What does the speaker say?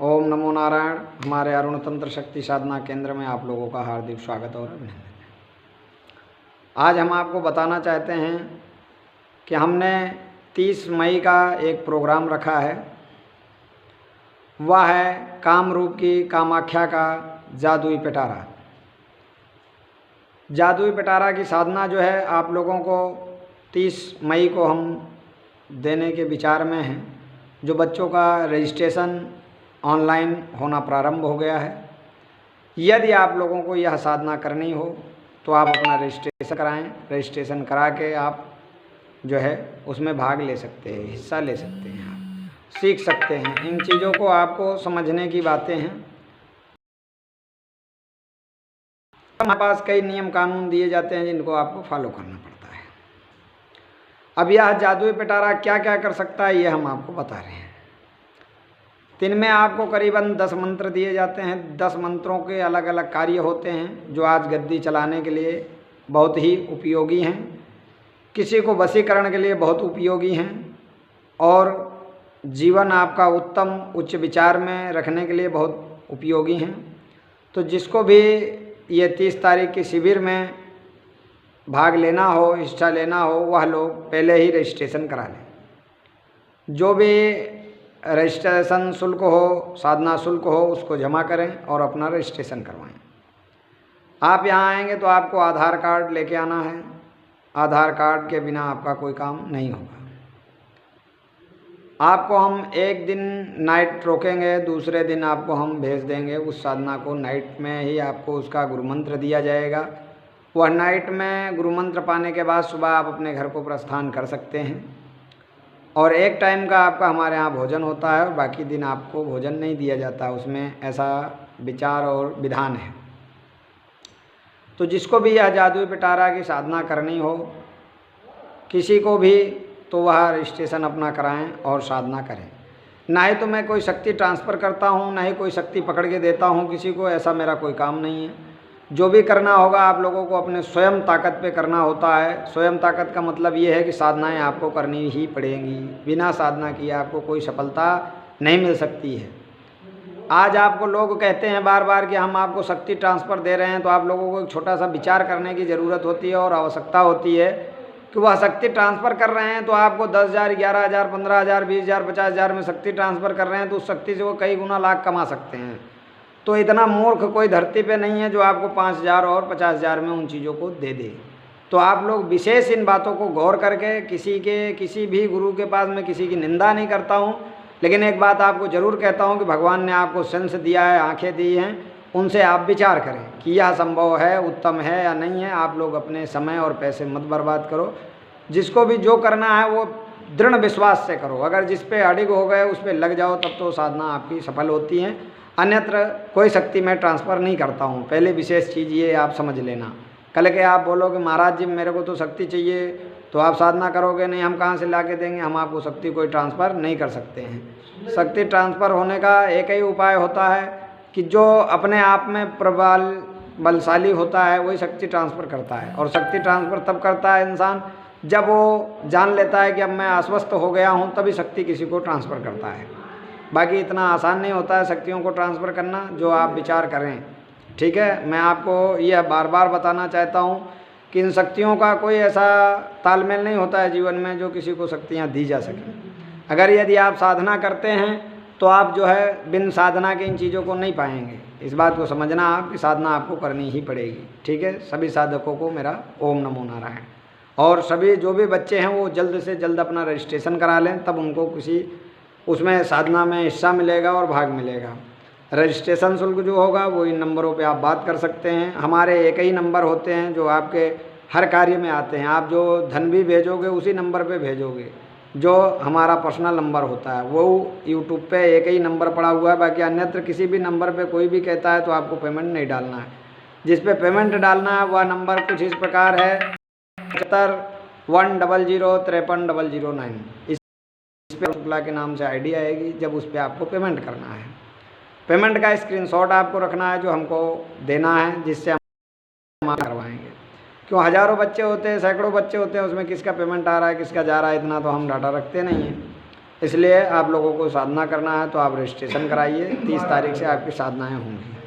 ओम नमो नारायण। हमारे अरुण तंत्र शक्ति साधना केंद्र में आप लोगों का हार्दिक स्वागत और अभिनंदन। आज हम आपको बताना चाहते हैं कि हमने 30 मई का एक प्रोग्राम रखा है। वह है कामरूप की कामाख्या का जादुई पिटारा। जादुई पिटारा की साधना जो है आप लोगों को 30 मई को हम देने के विचार में हैं। जो बच्चों का रजिस्ट्रेशन ऑनलाइन होना प्रारंभ हो गया है। यदि आप लोगों को यह साधना करनी हो तो आप अपना रजिस्ट्रेशन कराएं। रजिस्ट्रेशन करा के आप जो है उसमें भाग ले सकते हैं, हिस्सा ले सकते हैं, आप सीख सकते हैं। इन चीज़ों को आपको समझने की बातें हैं। हमारे पास कई नियम कानून दिए जाते हैं जिनको आपको फॉलो करना पड़ता है। अब यह जादुई पिटारा क्या क्या कर सकता है ये हम आपको बता रहे हैं। दिन में आपको करीबन 10 मंत्र दिए जाते हैं। 10 मंत्रों के अलग अलग कार्य होते हैं जो आज गद्दी चलाने के लिए बहुत ही उपयोगी हैं, किसी को वशीकरण के लिए बहुत उपयोगी हैं और जीवन आपका उत्तम उच्च विचार में रखने के लिए बहुत उपयोगी हैं। तो जिसको भी ये 30 तारीख की शिविर में भाग लेना हो, हिस्सा लेना हो, वह लोग पहले ही रजिस्ट्रेशन करा लें। जो भी रजिस्ट्रेशन शुल्क हो, साधना शुल्क हो, उसको जमा करें और अपना रजिस्ट्रेशन करवाएं। आप यहाँ आएंगे तो आपको आधार कार्ड लेके आना है। आधार कार्ड के बिना आपका कोई काम नहीं होगा। आपको हम एक दिन नाइट रोकेंगे, दूसरे दिन आपको हम भेज देंगे उस साधना को। नाइट में ही आपको उसका गुरु मंत्र दिया जाएगा। वह नाइट में गुरु मंत्र पाने के बाद सुबह आप अपने घर को प्रस्थान कर सकते हैं। और एक टाइम का आपका हमारे यहाँ भोजन होता है और बाकी दिन आपको भोजन नहीं दिया जाता। उसमें ऐसा विचार और विधान है। तो जिसको भी यह जादुई पिटारा की साधना करनी हो, किसी को भी, तो वह रजिस्ट्रेशन अपना कराएं और साधना करें। ना ही तो मैं कोई शक्ति ट्रांसफ़र करता हूँ, ना ही कोई शक्ति पकड़ के देता हूँ किसी को। ऐसा मेरा कोई काम नहीं है। जो भी करना होगा आप लोगों को अपने स्वयं ताकत पे करना होता है। स्वयं ताकत का मतलब ये है कि साधनाएं आपको करनी ही पड़ेंगी। बिना साधना किए आपको कोई सफलता नहीं मिल सकती है। आज आपको लोग कहते हैं बार बार कि हम आपको शक्ति ट्रांसफ़र दे रहे हैं, तो आप लोगों को एक छोटा सा विचार करने की ज़रूरत होती है और आवश्यकता होती है कि वह शक्ति ट्रांसफ़र कर रहे हैं तो आपको 10,000, 11,000, 15,000, 20,000, 50,000 में शक्ति ट्रांसफ़र कर रहे हैं तो उस शक्ति से वो कई गुना लाख कमा सकते हैं। तो इतना मूर्ख कोई धरती पे नहीं है जो आपको 5,000 और 50,000 में उन चीज़ों को दे दे। तो आप लोग विशेष इन बातों को गौर करके, किसी भी गुरु के पास मैं किसी की निंदा नहीं करता हूँ, लेकिन एक बात आपको ज़रूर कहता हूँ कि भगवान ने आपको सेंस दिया है, आँखें दी हैं, उनसे आप विचार करें कि यह संभव है, उत्तम है या नहीं है। आप लोग अपने समय और पैसे मत बर्बाद करो। जिसको भी जो करना है वो दृढ़ विश्वास से करो। अगर जिस पे अडिग हो गए उस पर लग जाओ तब तो साधना आपकी सफल होती है। अन्यत्र कोई शक्ति मैं ट्रांसफ़र नहीं करता हूँ। पहले विशेष चीज़ ये आप समझ लेना। कल के आप बोलोगे महाराज जी मेरे को तो शक्ति चाहिए, तो आप साधना करोगे नहीं, हम कहाँ से ला के देंगे। हम आपको शक्ति कोई ट्रांसफ़र नहीं कर सकते हैं। शक्ति ट्रांसफ़र होने का एक ही उपाय होता है कि जो अपने आप में प्रबल बलशाली होता है वही शक्ति ट्रांसफ़र करता है। और शक्ति ट्रांसफ़र तब करता है इंसान जब वो जान लेता है कि अब मैं अस्वस्थ हो गया हूँ, तभी शक्ति किसी को ट्रांसफ़र करता है। बाकी इतना आसान नहीं होता है शक्तियों को ट्रांसफ़र करना, जो आप विचार करें। ठीक है, मैं आपको यह बार बार बताना चाहता हूँ कि इन शक्तियों का कोई ऐसा तालमेल नहीं होता है जीवन में जो किसी को शक्तियाँ दी जा सकें। अगर यदि आप साधना करते हैं तो आप जो है बिन साधना के इन चीज़ों को नहीं पाएंगे। इस बात को समझना आप कि साधना आपको करनी ही पड़ेगी। ठीक है, सभी साधकों को मेरा ओम नमो नारायण। और सभी जो भी बच्चे हैं वो जल्द से जल्द अपना रजिस्ट्रेशन करा लें, तब उनको किसी उसमें साधना में हिस्सा मिलेगा और भाग मिलेगा। रजिस्ट्रेशन शुल्क जो होगा वो इन नंबरों पे आप बात कर सकते हैं। हमारे एक ही नंबर होते हैं जो आपके हर कार्य में आते हैं। आप जो धन भी भेजोगे उसी नंबर पे भेजोगे, जो हमारा पर्सनल नंबर होता है। वो यूट्यूब पे एक ही नंबर पड़ा हुआ है। बाकी अन्यत्र किसी भी नंबर पे कोई भी कहता है तो आपको पेमेंट नहीं डालना है। जिस पे पेमेंट डालना है वह नंबर कुछ इस प्रकार है 7510035009। इस पे शुक्ला के नाम से आईडी आएगी। जब उस पर आपको पेमेंट करना है, पेमेंट का स्क्रीनशॉट आपको रखना है जो हमको देना है, जिससे हम करवाएंगे। क्यों, हज़ारों बच्चे होते हैं, सैकड़ों बच्चे होते हैं, उसमें किसका पेमेंट आ रहा है किसका जा रहा है इतना तो हम डाटा रखते नहीं हैं। इसलिए आप लोगों को साधना करना है तो आप रजिस्ट्रेशन कराइए। 30 तारीख से आपकी साधनाएँ होंगी।